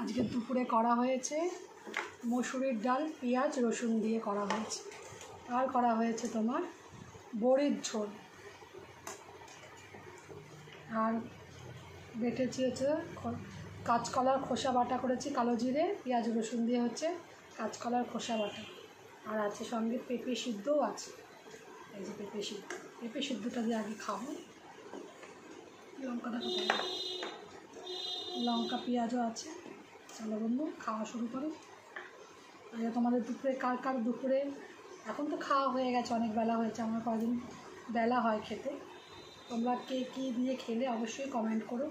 আজকে দুপুরে করা হয়েছে মসুরির ডাল পেঁয়াজ রসুন দিয়ে করা হয়েছে, আর করা হয়েছে তোমার বড়ির ঝোল, আর বেটেছি হচ্ছে কাঁচকলার খোসা বাটা করেছি, কালো জিরে পেঁয়াজ রসুন দিয়ে হচ্ছে কাঁচকলার খোসা বাটা, আর আছে সঙ্গে পেঁপে সিদ্ধও আছে। এই যে পেঁপে সিদ্ধটা দিয়ে আগে খাবো। লঙ্কাটা কোথায়, লঙ্কা পেঁয়াজও আছে। চলো বন্ধু খাওয়া শুরু করো। আচ্ছা তোমাদের দুপুরে কার দুপুরে, এখন তো খাওয়া হয়ে গেছে, অনেক বেলা হয়েছে, আমার কদিন বেলা হয় খেতে। তোমরা কে কী দিয়ে খেলে অবশ্যই কমেন্ট করো।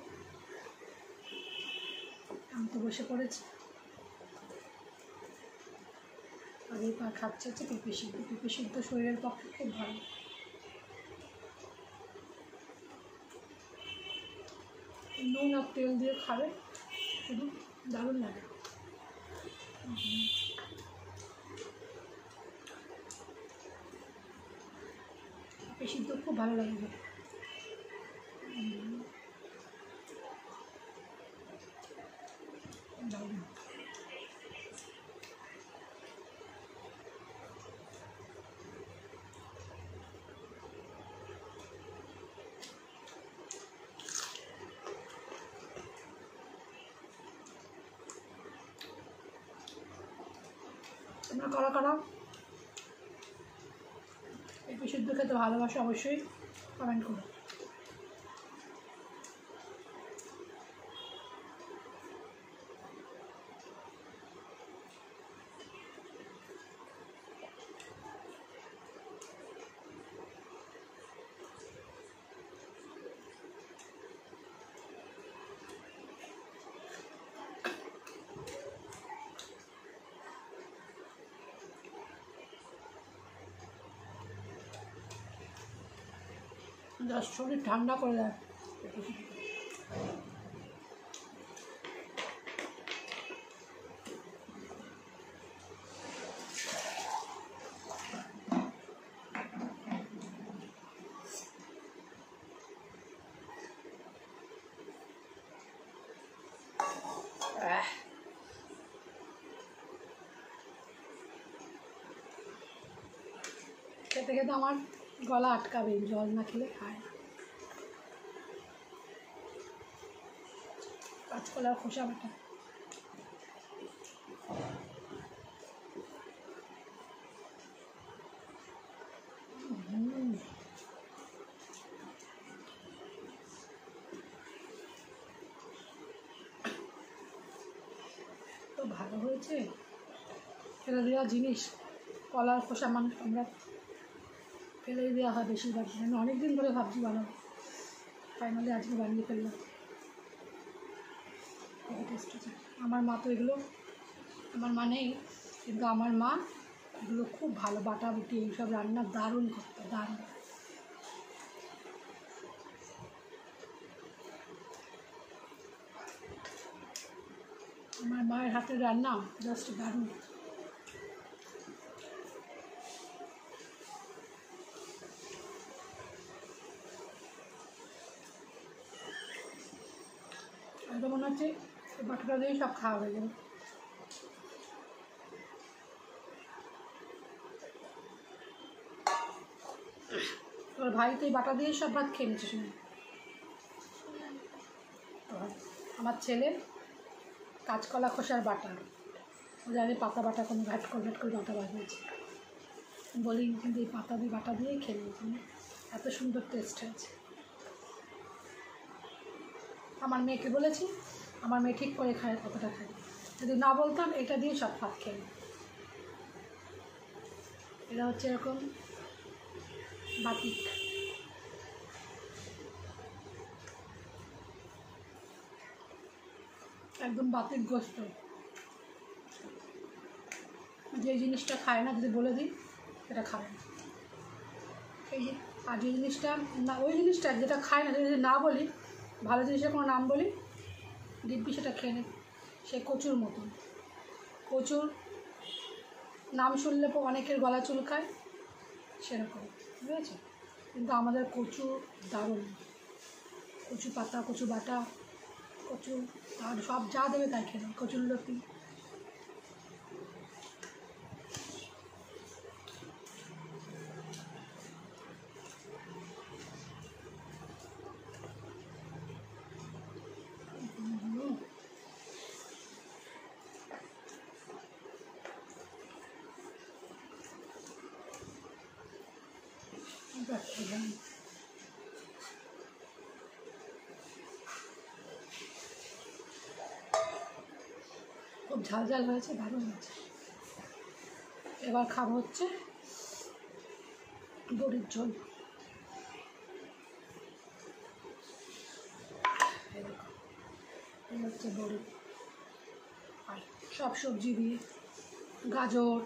আমি তো বসে পড়েছি, আর এই খাচ্ছে হচ্ছে পেঁপে সিদ্ধ শরীরের পক্ষে খুব ভালো। নুন আর তেল দিয়ে খাবে, শুধু দারুণ লাগে। পেঁপে সিদ্ধ খুব ভালো লাগে। দারুণ। তোমরা কারা পেঁপে সিদ্ধ খেতে ভালোবাসো অবশ্যই কমেন্ট করো। জাস্ট শরীর ঠান্ডা করে দেয়। খেতে খেতে আমার গলা আটকাবে, জল না খেলে খায়। কাঁচকলার খোসা বাটা, তো ভালো হয়েছে। ফেলে দেওয়া জিনিস, কলার খোসা মানুষ আমরা ফেলে দেওয়া হয় বেশিরভাগ। আমি অনেকদিন ধরে ভাবছি বানাবো, ফাইনালি আজকে বানিয়ে ফেললাম। টেস্ট আছে। আমার মা তো এগুলো, আমার মা নেই কিন্তু আমার মা এগুলো খুব ভালো বাটাবুটি এইসব রান্না দারুণ করতো, দারুণ। আমার মায়ের হাতের রান্না জাস্ট দারুণ। তো মনে হচ্ছে বাটাটা দিয়েই সব খাওয়া হয়ে যাবে। তোর ভাই তো এই বাটা দিয়েই সব ভাত খেয়ে নিচ্ছে শুনে। আমার ছেলে কাঁচকলা খোসার বাটা, ও জানে পাতা বাটা কোনো ঘাট করে বাটা বানিয়েছে, বলি কিন্তু এই পাতা দিয়ে বাটা দিয়েই খেয়ে নিয়েছি, এত সুন্দর টেস্ট হয়েছে। আমার মেয়েকে বলেছি, আমার মেয়ে ঠিক করে খায় কতটা খায়, যদি না বলতাম এটা দিয়ে সব ভাত খেয়ে। এটা হচ্ছে এরকম বাটিক, একদম বাতিক গোস্ত। যে জিনিসটা খায় না যদি বলে দিই সেটা খাবে না, এই যে। আর যে জিনিসটা না, ওই জিনিসটা যেটা খায় না, যদি না বলি, ভালো জিনিসের কোনো নাম বলি, দিব্যি সেটা খেয়ে নেবে। সে কচুর মতন, কচুর নাম শুনলে অনেকের গলা চুলকায়, সেরকম বুঝেছে। কিন্তু আমাদের কচু দারুণ, কচু পাতা, কচু বাটা কচু আর সব যা দেবে তাই খেলাম, কচুরলতি। খুব ঝাল ঝাল হয়েছে, দারুণ হয়েছে। এবার খাবো হচ্ছে বড়ির ঝোল। এই হচ্ছে বড়ি, আর সব সবজি দিয়ে, গাজর,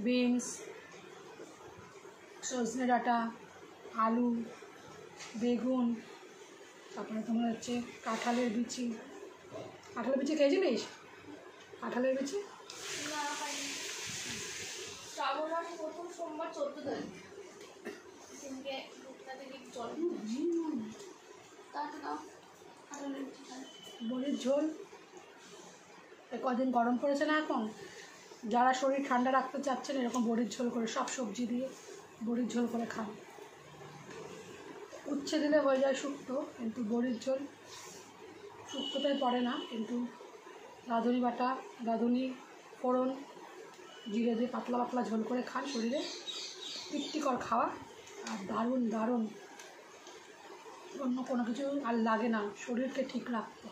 বিনস, সজনে ডাঁটা, আলু, বেগুন, তারপরে তোমার হচ্ছে কাঁঠালের বিচি। কাঁঠালের বিচি খেয়েছিলিস? কাঁঠালের বিচি প্রথম সোমবার 14 তারিখ বড়ির ঝোল। কদিন গরম পড়েছে না এখন, যারা শরীর ঠান্ডা রাখতে চাচ্ছেন এরকম বড়ির ঝোল করে, সব সবজি দিয়ে বড়ির ঝোল করে খান। উচ্ছে দিলে হয়ে যায় শুক্তো, কিন্তু বড়ির ঝোল শুক্তোটাই পড়ে না, কিন্তু রাঁধুনি বাটা, রাঁধুনি ফোড়ন, জিরে দিয়ে পাতলা পাতলা ঝোল করে খান, শরীরে তৃপ্তিকর খাওয়া। আর দারুণ দারুণ, অন্য কোনো কিছু আর লাগে না শরীরকে ঠিক রাখতে।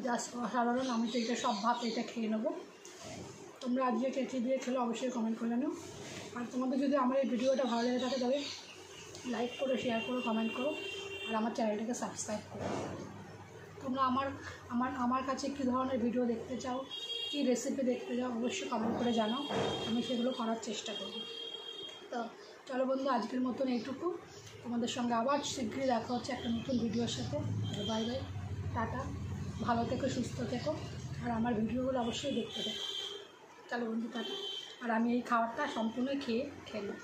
জাস্ট অসাধারণ। আমি তো এটা সব ভাত এটা খেয়ে নেবো। তোমরা আজকে কে কী দিয়ে খেলে অবশ্যই কমেন্ট করে জানো। আর তোমাদের যদি আমার এই ভিডিওটা ভালো লেগে থাকে তবে লাইক করো, শেয়ার করো, কমেন্ট করো, আর আমার চ্যানেলটাকে সাবস্ক্রাইব করো। তোমরা আমার কাছে কী ধরনের ভিডিও দেখতে চাও, কী রেসিপি দেখতে চাও অবশ্যই কমেন্ট করে জানাও, আমি সেগুলো করার চেষ্টা করব। তো চলো বন্ধু, আজকের মতন এইটুকু। তোমাদের সঙ্গে আবার শীঘ্রই দেখা হচ্ছে একটা নতুন ভিডিওর সাথে। বাই বাই, টাটা, ভালো থেকো, সুস্থ থেকো, আর আমার ভিডিওগুলো অবশ্যই দেখতে থেকো। চলো বন্ধু, টাটা। আর আমি এই খাবারটা সম্পূর্ণ খেয়ে খেলাম।